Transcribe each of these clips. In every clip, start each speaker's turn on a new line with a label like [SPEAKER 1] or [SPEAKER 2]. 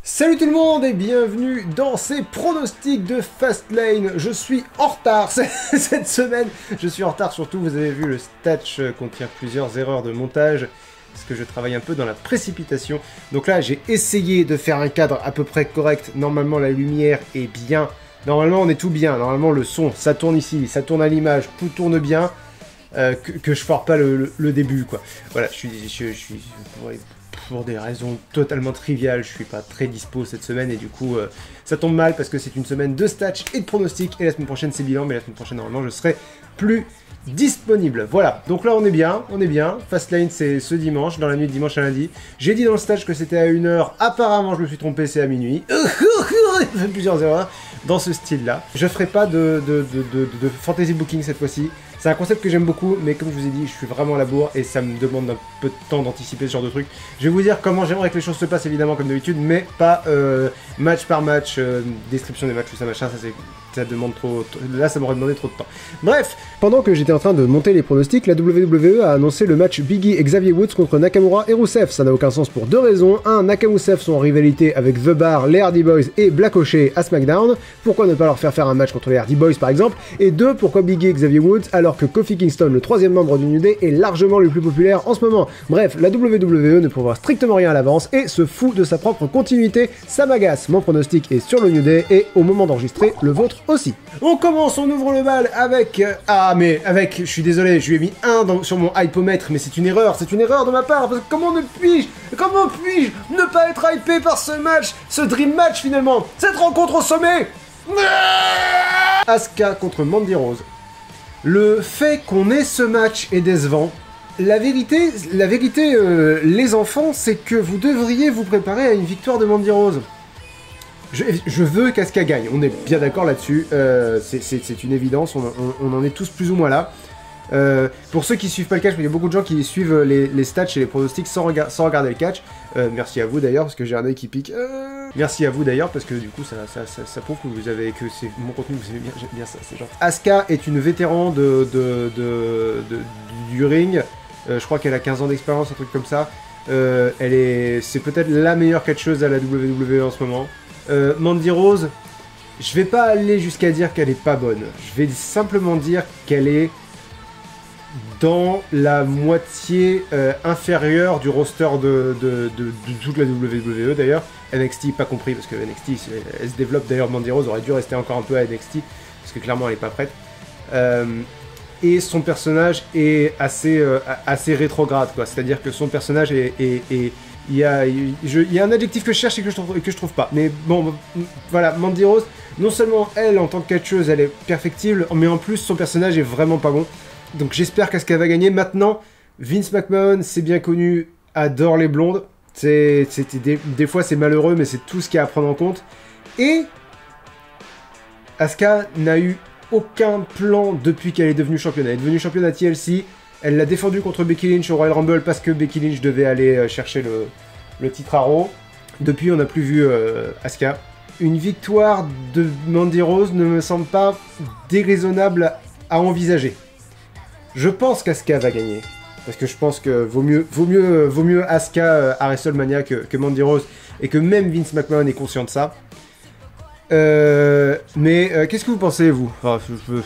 [SPEAKER 1] Salut tout le monde et bienvenue dans ces pronostics de Fastlane. Je suis en retard cette semaine. Je suis en retard surtout, vous avez vu le statch contient plusieurs erreurs de montage. Parce que je travaille un peu dans la précipitation. Donc là j'ai essayé de faire un cadre à peu près correct. Normalement la lumière est bien. Normalement on est tout bien. Normalement le son, ça tourne ici, ça tourne à l'image, tout tourne bien. Que je foire pas le début quoi. Voilà, je suis pour des raisons totalement triviales, je suis pas très dispo cette semaine et du coup ça tombe mal parce que c'est une semaine de stats et de pronostics et la semaine prochaine c'est bilan, mais la semaine prochaine normalement je serai plus disponible. Voilà, donc là on est bien. Fastlane c'est ce dimanche, dans la nuit de dimanche à lundi. J'ai dit dans le stage que c'était à 1h, apparemment je me suis trompé, c'est à minuit. J'ai fait plusieurs erreurs dans ce style-là. Je ferai pas de fantasy booking cette fois-ci. C'est un concept que j'aime beaucoup, mais comme je vous ai dit, je suis vraiment à la bourre et ça me demande un peu de temps d'anticiper ce genre de truc. Je vais vous dire comment j'aimerais que les choses se passent, évidemment, comme d'habitude, mais pas match par match, description des matchs, tout ça, machin, ça demande trop... Là, ça m'aurait demandé trop de temps. Bref, pendant que j'étais en train de monter les pronostics, la WWE a annoncé le match Biggie et Xavier Woods contre Nakamura et Rusev. Ça n'a aucun sens pour deux raisons. Un, Nakamusev sont en rivalité avec The Bar, les Hardy Boys et Black O'Shea à SmackDown. Pourquoi ne pas leur faire un match contre les Hardy Boys, par exemple? Et deux, pourquoi Biggie et Xavier Woods alors que Kofi Kingston, le troisième membre du New Day, est largement le plus populaire en ce moment? Bref, la WWE ne prévoit strictement rien à l'avance et se fout de sa propre continuité. Ça m'agace. Mon pronostic est sur le New Day et au moment d'enregistrer, le vôtre aussi. On commence, on ouvre le bal avec... je suis désolé, je lui ai mis 1 sur mon hypomètre, mais c'est une erreur de ma part, parce que comment puis-je ne pas être hypé par ce match, ce dream match finalement, cette rencontre au sommet? Asuka contre Mandy Rose. Le fait qu'on ait ce match est décevant. La vérité, les enfants, c'est que vous devriez vous préparer à une victoire de Mandy Rose. Je veux qu'Asuka gagne, on est bien d'accord là-dessus, c'est une évidence, on en est tous plus ou moins là. Pour ceux qui suivent pas le catch, il y a beaucoup de gens qui suivent les stats et les pronostics sans regarder le catch. Merci à vous d'ailleurs, parce que j'ai un œil qui pique. Merci à vous d'ailleurs, parce que du coup ça prouve que vous avez, que c'est mon contenu, vous aimez bien, j'aime bien ça, c'est gentil. Asuka est une vétéran du ring, je crois qu'elle a 15 ans d'expérience, un truc comme ça. C'est peut-être la meilleure catcheuse à la WWE en ce moment. Mandy Rose, je vais pas aller jusqu'à dire qu'elle est pas bonne. Je vais simplement dire qu'elle est dans la moitié inférieure du roster de toute la WWE d'ailleurs. NXT, pas compris, parce que NXT, elle se développe. D'ailleurs, Mandy Rose aurait dû rester encore un peu à NXT, parce que clairement, elle est pas prête. Et son personnage est assez rétrograde, quoi. C'est-à-dire que son personnage il y a un adjectif que je cherche et que je trouve pas. Mais bon, voilà, Mandy Rose, non seulement elle, en tant que catcheuse, elle est perfectible, mais en plus, son personnage est vraiment pas bon. Donc j'espère qu'elle va gagner. Maintenant, Vince McMahon, c'est bien connu, adore les blondes. Des fois, c'est malheureux, mais c'est tout ce qu'il y a à prendre en compte. Et Asuka n'a eu aucun plan depuis qu'elle est devenue championne. Elle est devenue championne à TLC. Elle l'a défendu contre Becky Lynch au Royal Rumble parce que Becky Lynch devait aller chercher le titre à Raw. Depuis, on n'a plus vu Asuka. Une victoire de Mandy Rose ne me semble pas déraisonnable à envisager. Je pense qu'Asuka va gagner. Parce que je pense que vaut mieux Asuka à WrestleMania que Mandy Rose. Et que même Vince McMahon est conscient de ça. Mais qu'est-ce que vous pensez, vous? Enfin, je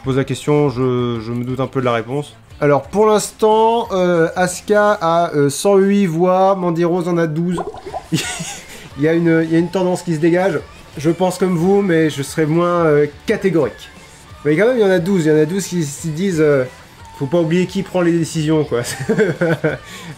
[SPEAKER 1] pose la question, je me doute un peu de la réponse. Alors, pour l'instant, Asuka a 108 voix, Mandy Rose en a 12. il y a une tendance qui se dégage. Je pense comme vous, mais je serai moins catégorique. Mais quand même, il y en a 12. Il y en a 12 qui se disent... faut pas oublier qui prend les décisions, quoi.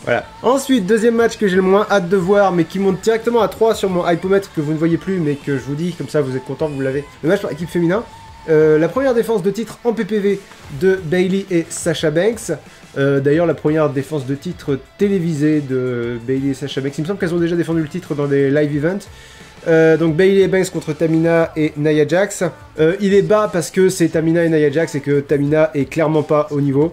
[SPEAKER 1] Voilà. Ensuite, deuxième match que j'ai le moins hâte de voir, mais qui monte directement à 3 sur mon hypomètre, que vous ne voyez plus, mais que je vous dis, comme ça vous êtes content, vous l'avez. Le match par équipe féminin. La première défense de titre en PPV de Bayley et Sasha Banks. D'ailleurs, la première défense de titre télévisée de Bayley et Sasha Banks. Il me semble qu'elles ont déjà défendu le titre dans des live events. Donc Bayley et Banks contre Tamina et Nia Jax. Il est bas parce que c'est Tamina et Nia Jax et que Tamina est clairement pas au niveau.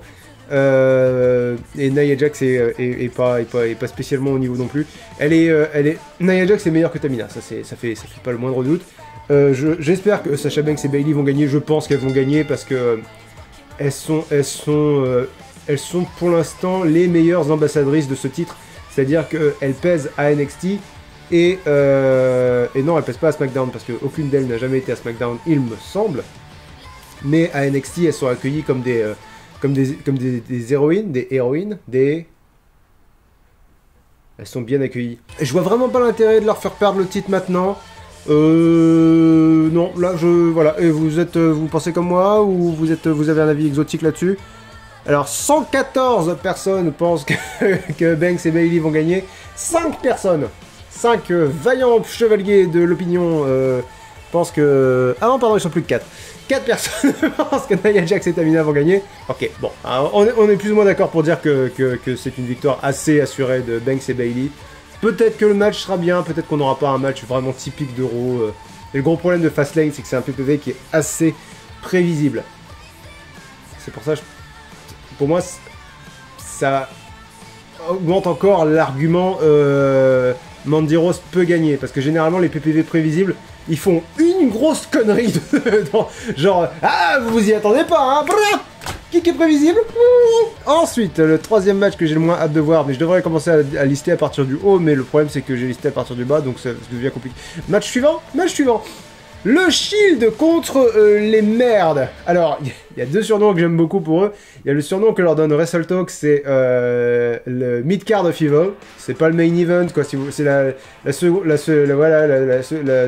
[SPEAKER 1] Et Nia Jax est pas spécialement au niveau non plus. Nia Jax est meilleure que Tamina, ça fait pas le moindre doute. J'espère que Sasha Banks et Bayley vont gagner. Je pense qu'elles vont gagner parce que elles sont pour l'instant les meilleures ambassadrices de ce titre. C'est-à-dire qu'elles pèsent à NXT. Et non, elle pèse pas à SmackDown, parce qu'aucune d'elles n'a jamais été à SmackDown, il me semble. Mais à NXT, elles sont accueillies comme des héroïnes, Elles sont bien accueillies. Et je vois vraiment pas l'intérêt de leur faire perdre le titre maintenant. Non, là, voilà. Et vous pensez comme moi, ou vous avez un avis exotique là-dessus? Alors, 114 personnes pensent que Banks et Bayley vont gagner. 5 personnes, 5 vaillants chevaliers de l'opinion pensent que... Ah non, pardon, ils sont plus que 4. 4 personnes pensent que Nia Jax et Tamina vont gagner. Ok, bon, alors, on est plus ou moins d'accord pour dire que c'est une victoire assez assurée de Banks et Bayley. Peut-être que le match sera bien, peut-être qu'on n'aura pas un match vraiment typique d'Euro. Et le gros problème de Fastlane, c'est que c'est un PPV qui est assez prévisible. C'est pour ça, pour moi, ça augmente encore l'argument Mandy Rose peut gagner. Parce que généralement, les PPV prévisibles, ils font une grosse connerie. Genre, ah, vous vous y attendez pas, hein? Qui est prévisible. Ensuite, le troisième match que j'ai le moins hâte de voir, mais je devrais commencer à lister à partir du haut, mais le problème c'est que j'ai listé à partir du bas, donc ça devient compliqué. Match suivant. Le Shield contre les merdes. Alors, il y a 2 surnoms que j'aime beaucoup pour eux. Il y a le surnom que leur donne WrestleTalk, c'est le Mid-Card of Evil. C'est pas le main event, quoi. C'est la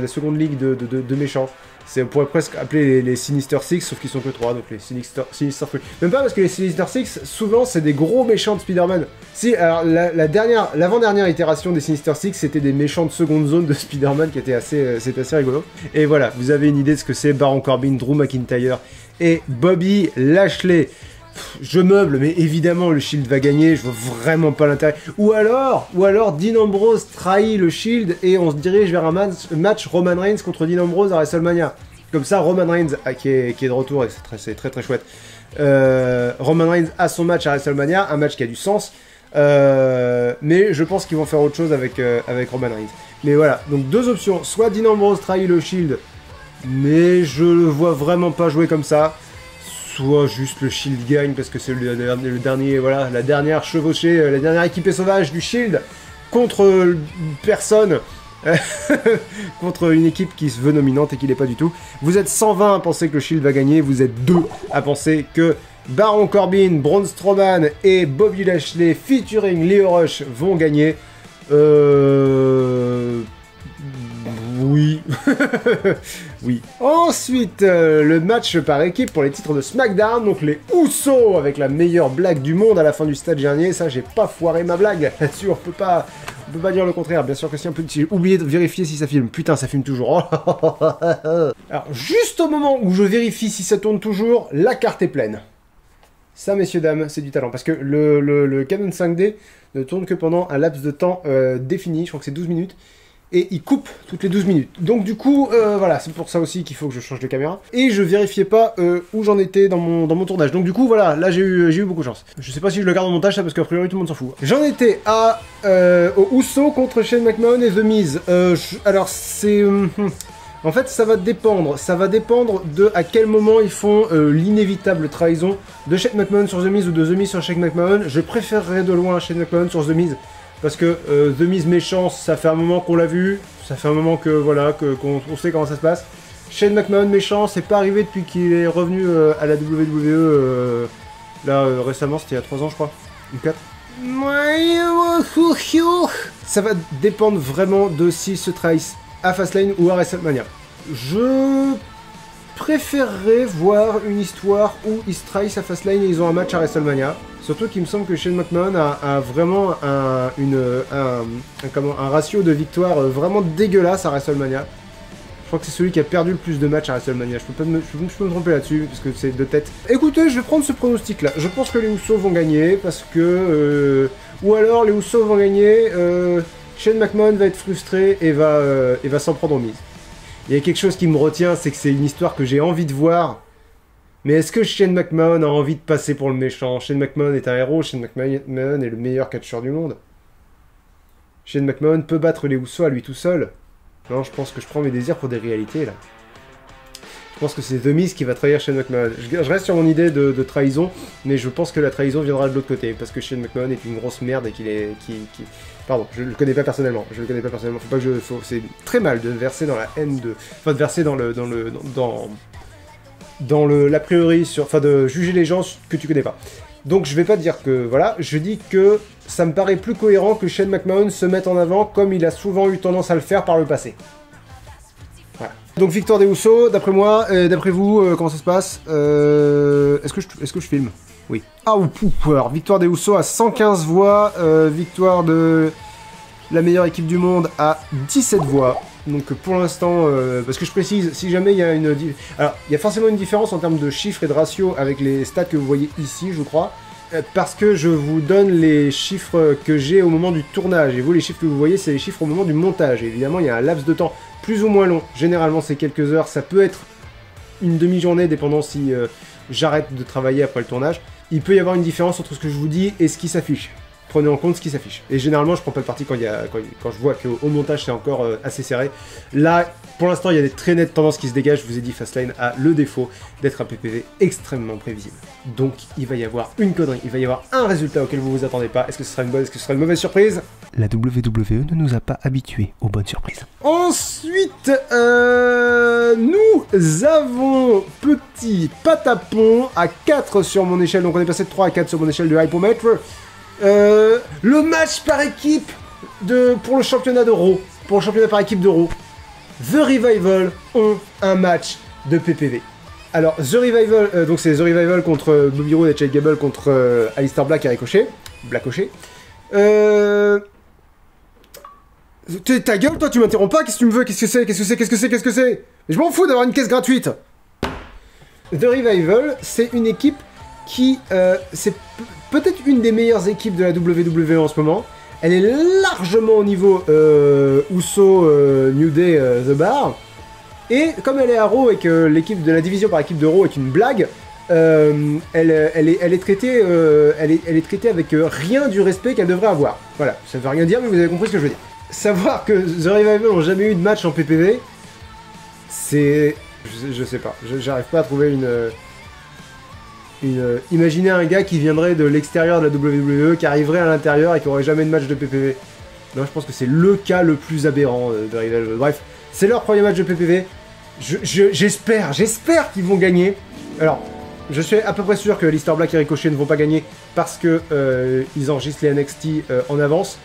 [SPEAKER 1] seconde ligue de méchants. On pourrait presque appeler les Sinister Six, sauf qu'ils sont que 3, donc les Sinister Three. Même pas parce que les Sinister Six, souvent, c'est des gros méchants de Spider-Man. Si, alors, l'avant-dernière itération des Sinister Six, c'était des méchants de seconde zone de Spider-Man qui étaient c'était assez rigolo. Et voilà, vous avez une idée de ce que c'est Baron Corbin, Drew McIntyre et Bobby Lashley. Je meuble, mais évidemment le Shield va gagner, je vois vraiment pas l'intérêt. Ou alors Dean Ambrose trahit le Shield et on se dirige vers un match Roman Reigns contre Dean Ambrose à WrestleMania. Comme ça, Roman Reigns, qui est de retour, et c'est très très chouette. Roman Reigns a son match à WrestleMania, un match qui a du sens. Mais je pense qu'ils vont faire autre chose avec Roman Reigns. Mais voilà, donc 2 options, soit Dean Ambrose trahit le Shield, mais je le vois vraiment pas jouer comme ça. Soit juste le Shield gagne parce que c'est le dernier, voilà, la dernière chevauchée, la dernière équipée sauvage du Shield contre personne, contre une équipe qui se veut dominante et qui l'est pas du tout. Vous êtes 120 à penser que le Shield va gagner, vous êtes 2 à penser que Baron Corbin, Braun Strowman et Bobby Lashley featuring Lio Rush vont gagner. Oui. Oui. Ensuite, le match par équipe pour les titres de SmackDown. Donc les Usos avec la meilleure blague du monde à la fin du stade dernier. Ça, j'ai pas foiré ma blague. Là-dessus, on peut pas dire le contraire. Bien sûr que si, j'ai oublié de vérifier si ça filme. Putain, ça filme toujours. Alors, juste au moment où je vérifie si ça tourne toujours, la carte est pleine. Ça, messieurs, dames, c'est du talent. Parce que le Canon 5D ne tourne que pendant un laps de temps défini. Je crois que c'est 12 minutes. Et il coupe toutes les 12 minutes. Donc du coup, voilà, c'est pour ça aussi qu'il faut que je change de caméra. Et je vérifiais pas où j'en étais dans mon tournage. Donc du coup, voilà, là j'ai eu beaucoup de chance. Je sais pas si je le garde en montage, ça, parce qu'a priori tout le monde s'en fout. J'en étais au Uso contre Shane McMahon et The Miz. Alors c'est... En fait, ça va dépendre. Ça va dépendre de à quel moment ils font l'inévitable trahison de Shane McMahon sur The Miz ou de The Miz sur Shane McMahon. Je préférerais de loin Shane McMahon sur The Miz. Parce que The Miz méchant, ça fait un moment qu'on l'a vu, ça fait un moment que voilà qu'on sait comment ça se passe. Shane McMahon méchant, c'est pas arrivé depuis qu'il est revenu à la WWE là récemment, c'était il y a 3 ans je crois, ou 4. Ça va dépendre vraiment de s'ils se trahissent à Fastlane ou à WrestleMania. Je préférerais voir une histoire où ils se trahissent à Fastlane et ils ont un match à WrestleMania. Surtout qu'il me semble que Shane McMahon a vraiment un ratio de victoire vraiment dégueulasse à WrestleMania. Je crois que c'est celui qui a perdu le plus de matchs à WrestleMania. Je peux me tromper là-dessus, parce que c'est de tête. Écoutez, je vais prendre ce pronostic-là. Je pense que les Usos vont gagner, parce que... ou alors, les Usos vont gagner, Shane McMahon va être frustré et va s'en prendre aux mises. Il y a quelque chose qui me retient, c'est que c'est une histoire que j'ai envie de voir. Mais est-ce que Shane McMahon a envie de passer pour le méchant? Shane McMahon est un héros, Shane McMahon est le meilleur catcheur du monde. Shane McMahon peut battre les Usos à lui tout seul. Non, je pense que je prends mes désirs pour des réalités, là. Je pense que c'est The Miz qui va trahir Shane McMahon. Je reste sur mon idée de trahison, mais je pense que la trahison viendra de l'autre côté, parce que Shane McMahon est une grosse merde et qu'il est... Pardon, je le connais pas personnellement. Faut pas que c'est très mal de verser dans la haine de... Enfin, de verser dans l'a priori sur... Enfin, de juger les gens que tu connais pas. Donc je vais pas dire que... Voilà, je dis que ça me paraît plus cohérent que Shane McMahon se mette en avant comme il a souvent eu tendance à le faire par le passé. Voilà. Donc victoire des Usos, d'après moi, d'après vous, comment ça se passe est-ce que je filme? Oui. Ah ou alors victoire des Usos à 115 voix, victoire de la meilleure équipe du monde à 17 voix. Donc pour l'instant, parce que je précise, si jamais il y a une... Alors, il y a forcément une différence en termes de chiffres et de ratio avec les stats que vous voyez ici, je crois, parce que je vous donne les chiffres que j'ai au moment du tournage, et vous, les chiffres que vous voyez, c'est les chiffres au moment du montage. Et évidemment, il y a un laps de temps plus ou moins long. Généralement, c'est quelques heures, ça peut être une demi-journée, dépendant si j'arrête de travailler après le tournage. Il peut y avoir une différence entre ce que je vous dis et ce qui s'affiche. Prenez en compte ce qui s'affiche. Et généralement, je prends pas le parti quand je vois qu'au montage, c'est encore assez serré. Là, pour l'instant, il y a des très nettes tendances qui se dégagent. Je vous ai dit, Fastlane a le défaut d'être un PPV extrêmement prévisible. Donc, il va y avoir une connerie. Il va y avoir un résultat auquel vous vous attendez pas. Est-ce que ce sera une bonne, est-ce que ce sera une mauvaise surprise?
[SPEAKER 2] La WWE ne nous a pas habitués aux bonnes surprises.
[SPEAKER 1] Ensuite, nous avons petit patapon à 4 sur mon échelle. Donc, on est passé de 3 à 4 sur mon échelle de hypomètre. Le match par équipe pour le championnat de Raw, pour le championnat par équipe de Raw, The Revival ont un match de PPV. Alors, The Revival, donc c'est The Revival contre Bobby Roode et Chad Gable contre Aleister Black et Ricochet. Blackochet. Ta gueule, toi, tu m'interromps pas? Qu'est-ce que tu me veux? Qu'est-ce que c'est? Mais je m'en fous d'avoir une caisse gratuite. The Revival, c'est une équipe qui... c'est peut-être une des meilleures équipes de la WWE en ce moment. Elle est largement au niveau Uso, New Day, The Bar. Et comme elle est à Raw et que l'équipe de la division par équipe de Raw est une blague, elle est traitée avec rien du respect qu'elle devrait avoir. Voilà, ça veut rien dire, mais vous avez compris ce que je veux dire. Savoir que The Revival n'ont jamais eu de match en PPV, c'est... Je sais pas, j'arrive pas à trouver imaginez un gars qui viendrait de l'extérieur de la WWE, qui arriverait à l'intérieur et qui aurait jamais de match de PPV. Non, je pense que c'est le cas le plus aberrant de Revival. Bref, c'est leur premier match de PPV. J'espère qu'ils vont gagner. Alors, je suis à peu près sûr que Aleister Black et Ricochet ne vont pas gagner parce que ils enregistrent les NXT en avance.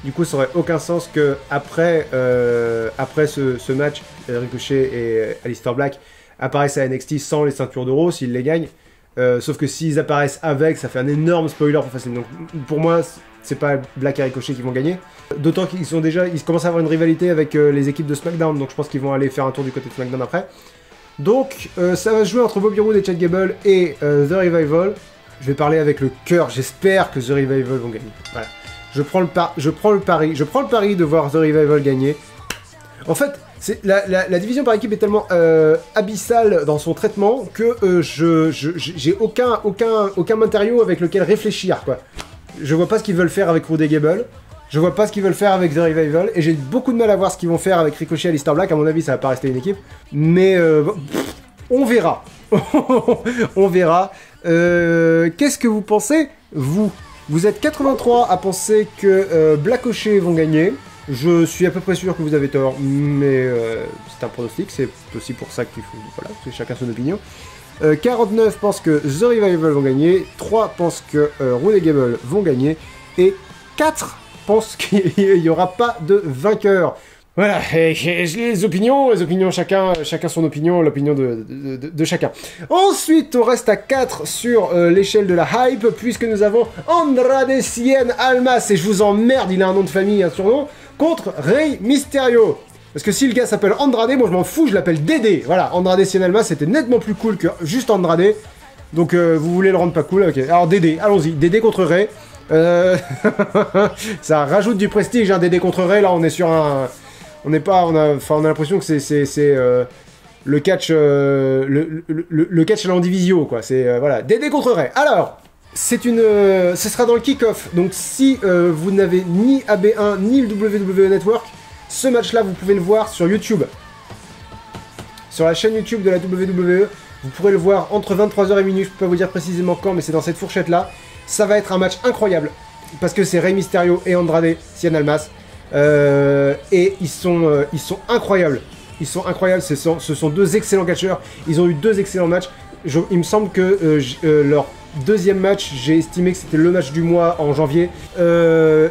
[SPEAKER 1] Du coup, ça aurait aucun sens que après ce match, Ricochet et Aleister Black apparaissent à NXT sans les ceintures d'Euro s'ils les gagnent. Sauf que s'ils apparaissent avec, ça fait un énorme spoiler pour Fastlane. Donc pour moi, c'est pas Black et Ricochet qui vont gagner. D'autant qu'ils commencent à avoir une rivalité avec les équipes de SmackDown. Donc je pense qu'ils vont aller faire un tour du côté de SmackDown après. Donc ça va se jouer entre Bobby Roode et Chad Gable et The Revival. Je vais parler avec le cœur. J'espère que The Revival vont gagner. Voilà. Je prends le pari de voir The Revival gagner. En fait, la division par équipe est tellement abyssale dans son traitement que j'ai aucun matériau avec lequel réfléchir, quoi. Je vois pas ce qu'ils veulent faire avec Roode et Gable, je vois pas ce qu'ils veulent faire avec The Revival, et j'ai beaucoup de mal à voir ce qu'ils vont faire avec Ricochet et Aleister Black. À mon avis, ça va pas rester une équipe, mais on verra. On verra. Qu'est-ce que vous pensez, vous? Vous êtes 83 à penser que Blackochet vont gagner. Je suis à peu près sûr que vous avez tort, mais c'est un pronostic, c'est aussi pour ça qu'il faut... Voilà, c'est chacun son opinion. 49 pensent que The Revival vont gagner, 3 pensent que Roode et Gable vont gagner, et 4 pensent qu'il n'y aura pas de vainqueur. Voilà, et les opinions, chacun son opinion, l'opinion de chacun. Ensuite, on reste à 4 sur l'échelle de la hype, puisque nous avons Andrade Cien Almas, et je vous emmerde, il a un nom de famille, un surnom, contre Rey Mysterio. Parce que si le gars s'appelle Andrade, moi je m'en fous, je l'appelle Dédé. Voilà, Andrade Cien Almas, c'était nettement plus cool que juste Andrade. Donc vous voulez le rendre pas cool, ok. Alors Dédé, allons-y, Dédé contre Rey. Ça rajoute du prestige, hein, Dédé contre Rey, là on est sur un... On a l'impression que c'est le catch le catch à l'Andivisio, quoi. C'est voilà, Dédé contre Rey. Alors, ce sera dans le kick-off. Donc si vous n'avez ni AB1 ni le WWE Network, ce match-là vous pouvez le voir sur YouTube. sur la chaîne YouTube de la WWE. Vous pourrez le voir entre 23h et minuit, je peux pas vous dire précisément quand, mais c'est dans cette fourchette-là. Ça va être un match incroyable, parce que c'est Rey Mysterio et Andrade Cien Almas. Et ils sont incroyables. Ils sont incroyables, ce sont deux excellents catcheurs. Ils ont eu deux excellents matchs. Il me semble que leur deuxième match, j'ai estimé que c'était le match du mois en janvier.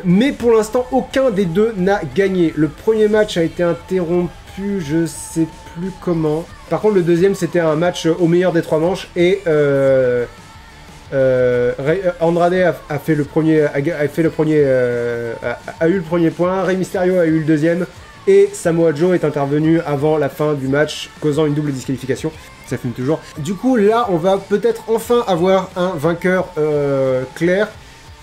[SPEAKER 1] Mais pour l'instant, aucun des deux n'a gagné. Le premier match a été interrompu, je sais plus comment. Par contre, le deuxième, c'était un match au meilleur des trois manches. Et Andrade a eu le premier point. Rey Mysterio a eu le deuxième. Et Samoa Joe est intervenu avant la fin du match, causant une double disqualification. Ça filme toujours. Du coup, là, on va peut-être enfin avoir un vainqueur clair.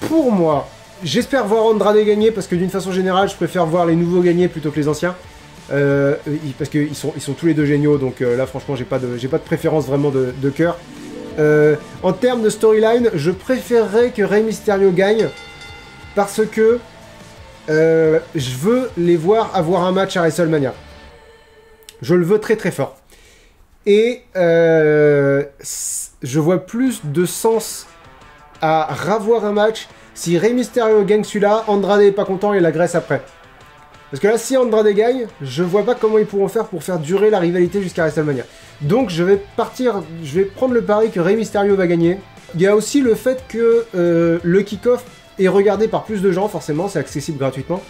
[SPEAKER 1] Pour moi, j'espère voir Andrade gagner, parce que d'une façon générale, je préfère voir les nouveaux gagner plutôt que les anciens. Parce qu'ils sont tous les deux géniaux, donc là, franchement, j'ai pas de préférence vraiment de cœur. En termes de storyline, je préférerais que Rey Mysterio gagne, parce que je veux les voir avoir un match à WrestleMania. Je le veux très très fort. Et je vois plus de sens à ravoir un match si Rey Mysterio gagne celui-là, Andrade est pas content et l'agresse après. Parce que là, si Andrade gagne, je vois pas comment ils pourront faire pour faire durer la rivalité jusqu'à WrestleMania. Donc je vais prendre le pari que Rey Mysterio va gagner. Il y a aussi le fait que le kick-off est regardé par plus de gens, forcément, c'est accessible gratuitement.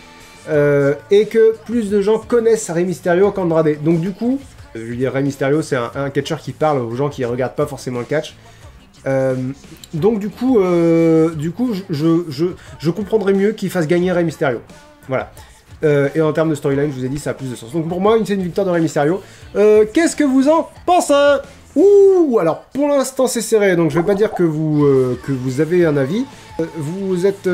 [SPEAKER 1] Et que plus de gens connaissent Rey Mysterio qu'Andrade. Donc du coup, je veux dire, Rey Mysterio, c'est un catcheur qui parle aux gens qui regardent pas forcément le catch. Donc du coup, je comprendrais mieux qu'il fasse gagner Rey Mysterio. Voilà. Et en termes de storyline, je vous ai dit, ça a plus de sens. Donc pour moi, c'est une victoire de Rey Mysterio. Qu'est-ce que vous en pensez? Ouh, alors pour l'instant c'est serré, donc je vais pas dire que vous avez un avis. Vous êtes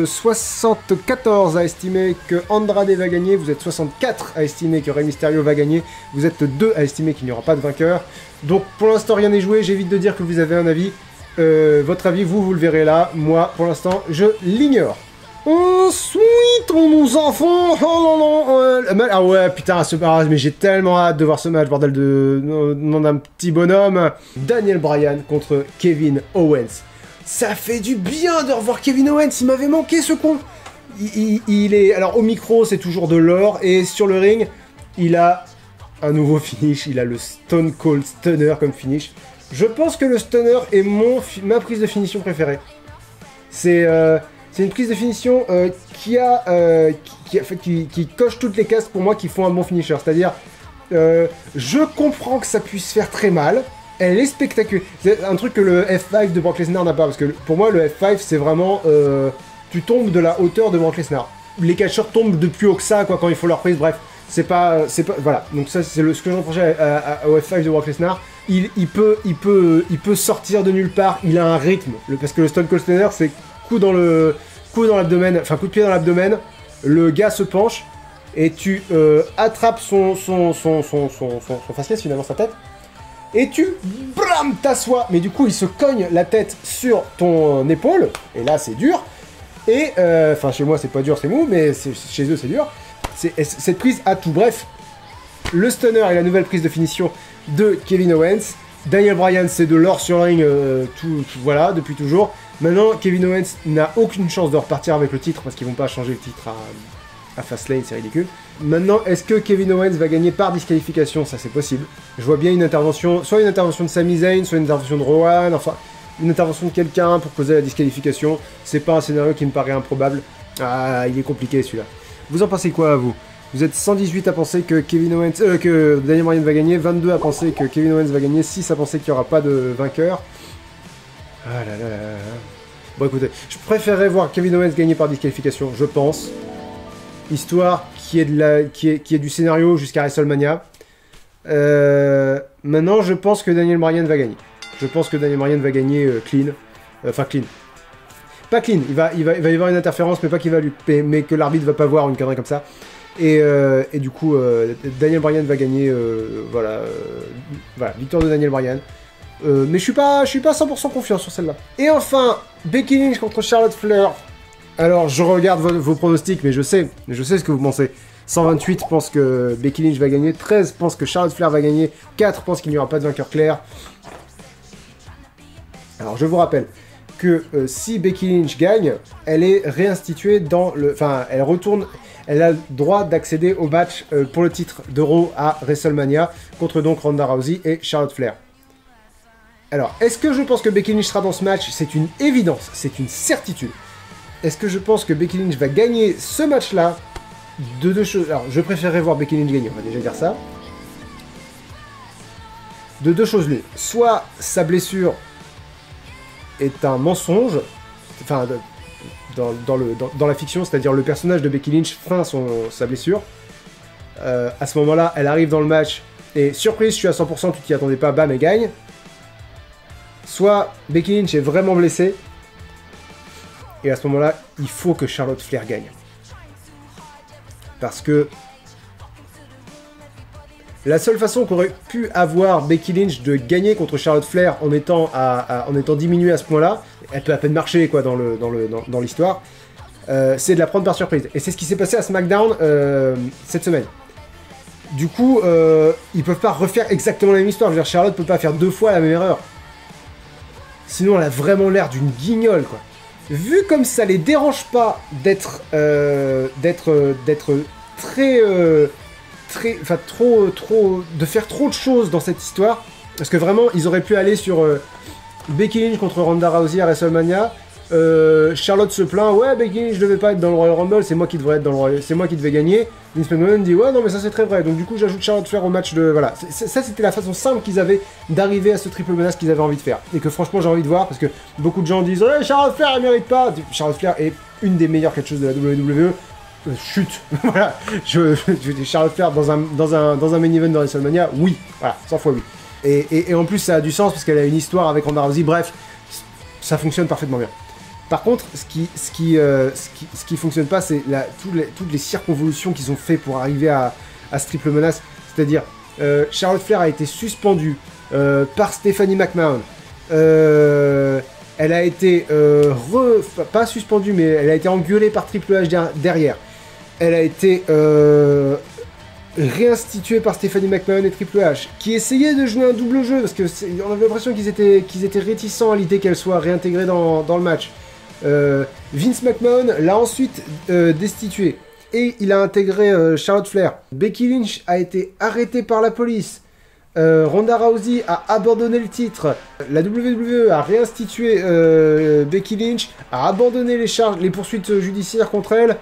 [SPEAKER 1] 74 à estimer que Andrade va gagner, vous êtes 64 à estimer que Rey Mysterio va gagner, vous êtes 2 à estimer qu'il n'y aura pas de vainqueur. Donc pour l'instant rien n'est joué, j'évite de dire que vous avez un avis. Votre avis, vous le verrez là, moi pour l'instant je l'ignore. Ensuite, on nous enfants. Oh non, non. Ah ouais, putain, mais j'ai tellement hâte de voir ce match, bordel de nom d'un petit bonhomme. Daniel Bryan contre Kevin Owens. Ça fait du bien de revoir Kevin Owens. Il m'avait manqué ce con. Il est, alors au micro, c'est toujours de l'or, et sur le ring, il a un nouveau finish. Il a le Stone Cold Stunner comme finish. Je pense que le Stunner est ma prise de finition préférée. C'est une prise de finition qui coche toutes les cases pour moi qui font un bon finisher. C'est-à-dire, je comprends que ça puisse faire très mal. Elle est spectaculaire. C'est un truc que le F5 de Brock Lesnar n'a pas. Parce que pour moi, le F5, c'est vraiment... tu tombes de la hauteur de Brock Lesnar. Les catcheurs tombent de plus haut que ça, quoi, quand il faut leur prise. Bref, c'est pas... Voilà. Donc ça, c'est ce que j'en reprochais au F5 de Brock Lesnar. Il peut sortir de nulle part. Il a un rythme. Parce que le Stone Cold Stunner, c'est... coup dans l'abdomen, enfin coup de pied dans l'abdomen, le gars se penche et tu attrapes son faciès, finalement sa tête, et tu blam t'assois, mais du coup il se cogne la tête sur ton épaule, et là c'est dur, et enfin chez moi c'est pas dur, c'est mou, mais chez eux c'est dur, cette prise a tout. Bref, le stunner est la nouvelle prise de finition de Kevin Owens. Daniel Bryan, c'est de l'or sur le ring, voilà, depuis toujours. Maintenant, Kevin Owens n'a aucune chance de repartir avec le titre, parce qu'ils vont pas changer le titre à Fastlane, c'est ridicule. Maintenant, est-ce que Kevin Owens va gagner par disqualification? Ça, c'est possible. Je vois bien une intervention, soit une intervention de Sami Zayn, soit une intervention de Rowan, enfin, une intervention de quelqu'un pour causer la disqualification. C'est pas un scénario qui me paraît improbable. Ah, il est compliqué, celui-là. Vous en pensez quoi, vous? Vous êtes 118 à penser que que Daniel Bryan va gagner, 22 à penser que Kevin Owens va gagner, 6 à penser qu'il n'y aura pas de vainqueur. Ah là là là là. Bon écoutez, je préférerais voir Kevin Owens gagner par disqualification, je pense. Histoire qui est du scénario jusqu'à WrestleMania. Maintenant, je pense que Daniel Bryan va gagner. Je pense que Daniel Bryan va gagner clean. Enfin clean. Pas clean, il va y avoir une interférence, mais pas qu'il va lui... mais que l'arbitre va pas voir une connerie comme ça. Et du coup, Daniel Bryan va gagner, voilà, victoire de Daniel Bryan. Mais je suis pas 100% confiant sur celle-là. Et enfin, Becky Lynch contre Charlotte Flair. Alors, je regarde vos pronostics, mais je sais ce que vous pensez. 128 pensent que Becky Lynch va gagner, 13 pensent que Charlotte Flair va gagner, 4 pensent qu'il n'y aura pas de vainqueur clair. Alors je vous rappelle que si Becky Lynch gagne, elle est réinstituée dans le... Enfin, elle retourne... Elle a le droit d'accéder au match pour le titre de Raw à WrestleMania contre donc Ronda Rousey et Charlotte Flair. Alors, est-ce que je pense que Becky Lynch sera dans ce match? C'est une évidence, c'est une certitude. Est-ce que je pense que Becky Lynch va gagner ce match-là? De deux choses. Alors, je préférerais voir Becky Lynch gagner, on va déjà dire ça. De deux choses l'une. Soit sa blessure est un mensonge, enfin, dans la fiction, c'est-à-dire le personnage de Becky Lynch feint sa blessure. À ce moment-là, elle arrive dans le match, et surprise, je suis à 100%, tu t'y attendais pas, bam, elle gagne. Soit Becky Lynch est vraiment blessée, et à ce moment-là, il faut que Charlotte Flair gagne. Parce que la seule façon qu'aurait pu avoir Becky Lynch de gagner contre Charlotte Flair en étant diminuée à ce point-là, elle peut à peine marcher quoi dans l'histoire, c'est de la prendre par surprise. Et c'est ce qui s'est passé à SmackDown cette semaine. Du coup, ils peuvent pas refaire exactement la même histoire. Je veux dire, Charlotte peut pas faire 2 fois la même erreur. Sinon, elle a vraiment l'air d'une guignole, quoi. Vu comme ça les dérange pas d'être de faire trop de choses dans cette histoire, parce que vraiment, ils auraient pu aller sur Becky Lynch contre Ronda Rousey à WrestleMania. Charlotte se plaint, ouais, Becky Lynch devait pas être dans le Royal Rumble, c'est moi qui devrais être dans le Royal, c'est moi qui devais gagner. Vince McMahon dit, ouais, non, mais ça c'est très vrai. Donc du coup, j'ajoute Charlotte Flair au match de, voilà. Ça, c'était la façon simple qu'ils avaient d'arriver à ce triple menace qu'ils avaient envie de faire, et que franchement, j'ai envie de voir, parce que beaucoup de gens disent, ouais, Charlotte Flair, elle mérite pas. Charlotte Flair est une des meilleures catcheuses de la WWE. Chut, voilà. Je dis Charlotte Flair dans un main event de WrestleMania, oui, voilà, 100 fois oui. Et en plus, ça a du sens parce qu'elle a une histoire avec Ronda Rousey. Bref, ça fonctionne parfaitement bien. Par contre, ce qui fonctionne pas, c'est toutes les circonvolutions qu'ils ont fait pour arriver à ce triple menace. C'est-à-dire, Charlotte Flair a été suspendue par Stephanie McMahon. Elle a été pas suspendue, mais elle a été engueulée par Triple H derrière. Elle a été réinstituée par Stephanie McMahon et Triple H, qui essayaient de jouer un double jeu, parce que on avait l'impression qu'ils étaient réticents à l'idée qu'elle soit réintégrée dans le match. Vince McMahon l'a ensuite destituée, et il a intégré Charlotte Flair. Becky Lynch a été arrêtée par la police. Ronda Rousey a abandonné le titre. La WWE a réinstitué Becky Lynch, a abandonné les poursuites judiciaires contre elle,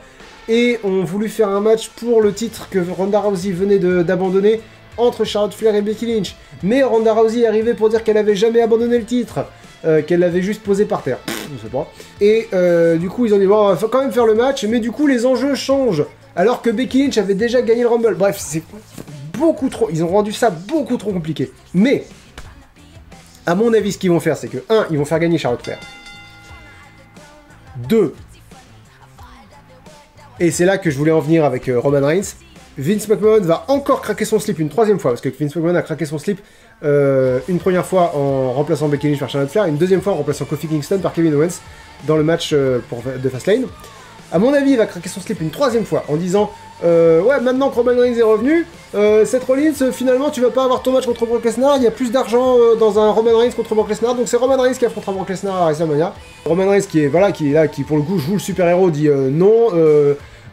[SPEAKER 1] et ont voulu faire un match pour le titre que Ronda Rousey venait d'abandonner entre Charlotte Flair et Becky Lynch. Mais Ronda Rousey est arrivée pour dire qu'elle avait jamais abandonné le titre, qu'elle l'avait juste posé par terre. Je sais pas. Et du coup, ils ont dit, bon, il faut quand même faire le match, mais du coup, les enjeux changent. Alors que Becky Lynch avait déjà gagné le Rumble. Bref, c'est beaucoup trop... Ils ont rendu ça beaucoup trop compliqué. Mais, à mon avis, ce qu'ils vont faire, c'est que, 1, ils vont faire gagner Charlotte Flair. 2, et c'est là que je voulais en venir avec Roman Reigns, Vince McMahon va encore craquer son slip une 3e fois, parce que Vince McMahon a craqué son slip une première fois en remplaçant Becky Lynch par Charlotte Flair, et une 2e fois en remplaçant Kofi Kingston par Kevin Owens dans le match de Fastlane. À mon avis, il va craquer son slip une 3e fois en disant ouais, maintenant que Roman Reigns est revenu, Seth Rollins, finalement, tu vas pas avoir ton match contre Brock Lesnar, il y a plus d'argent dans un Roman Reigns contre Brock Lesnar, donc c'est Roman Reigns qui affrontera Brock Lesnar à WrestleMania. Roman Reigns qui est là, qui pour le coup joue le super-héros, dit non,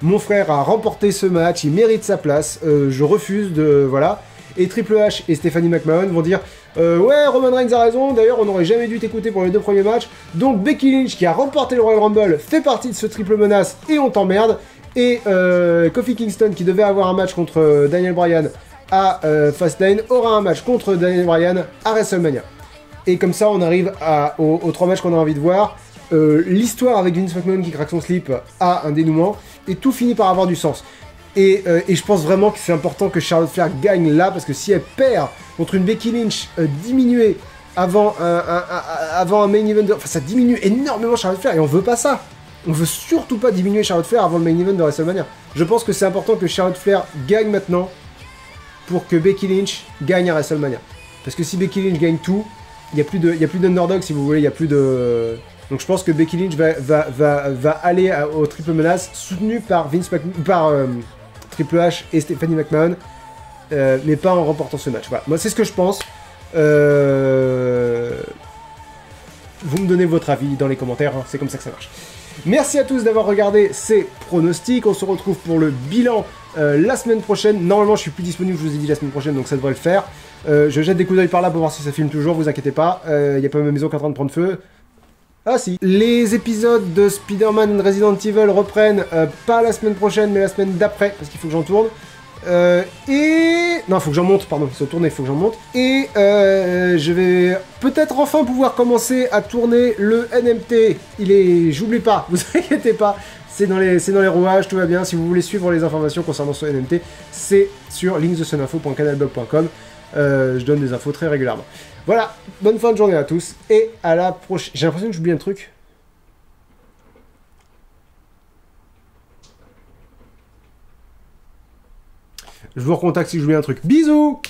[SPEAKER 1] mon frère a remporté ce match, il mérite sa place, je refuse de... voilà. Et Triple H et Stephanie McMahon vont dire ouais, Roman Reigns a raison, d'ailleurs on n'aurait jamais dû t'écouter pour les 2 premiers matchs, donc Becky Lynch qui a remporté le Royal Rumble fait partie de ce triple menace et on t'emmerde, et Kofi Kingston qui devait avoir un match contre Daniel Bryan à Fastlane aura un match contre Daniel Bryan à WrestleMania. Et comme ça on arrive aux 3 matchs qu'on a envie de voir. L'histoire avec Vince McMahon qui craque son slip a un dénouement, et tout finit par avoir du sens. Et je pense vraiment que c'est important que Charlotte Flair gagne là, parce que si elle perd contre une Becky Lynch diminuée avant un main event, enfin ça diminue énormément Charlotte Flair, et on veut pas ça. On veut surtout pas diminuer Charlotte Flair avant le main event de WrestleMania. Je pense que c'est important que Charlotte Flair gagne maintenant pour que Becky Lynch gagne à WrestleMania. Parce que si Becky Lynch gagne tout, il n'y a plus d'underdog si vous voulez, il n'y a plus de... Donc je pense que Becky Lynch va aller au triple menace soutenu par Triple H et Stephanie McMahon, mais pas en remportant ce match. Voilà, moi c'est ce que je pense. Vous me donnez votre avis dans les commentaires, hein, c'est comme ça que ça marche. Merci à tous d'avoir regardé ces pronostics, on se retrouve pour le bilan la semaine prochaine. Normalement je suis plus disponible, je vous ai dit la semaine prochaine, donc ça devrait le faire. Je jette des coups d'œil par là pour voir si ça filme toujours, vous inquiétez pas, il n'y a pas ma maison qui est en train de prendre feu. Ah si. Les épisodes de Spider-Man Resident Evil reprennent pas la semaine prochaine mais la semaine d'après, parce qu'il faut que j'en tourne. Non, faut que j'en monte, pardon, ils sont tournés, il faut que j'en monte. Et je vais peut-être enfin pouvoir commencer à tourner le NMT. J'oublie pas, vous inquiétez pas, c'est dans les rouages, tout va bien. Si vous voulez suivre les informations concernant ce NMT, c'est sur linksdesuninfo.canalblog.com. Je donne des infos très régulièrement. Voilà, bonne fin de journée à tous, et à la prochaine. J'ai l'impression que j'oublie un truc. Je vous recontacte si j'oublie un truc. Bisous!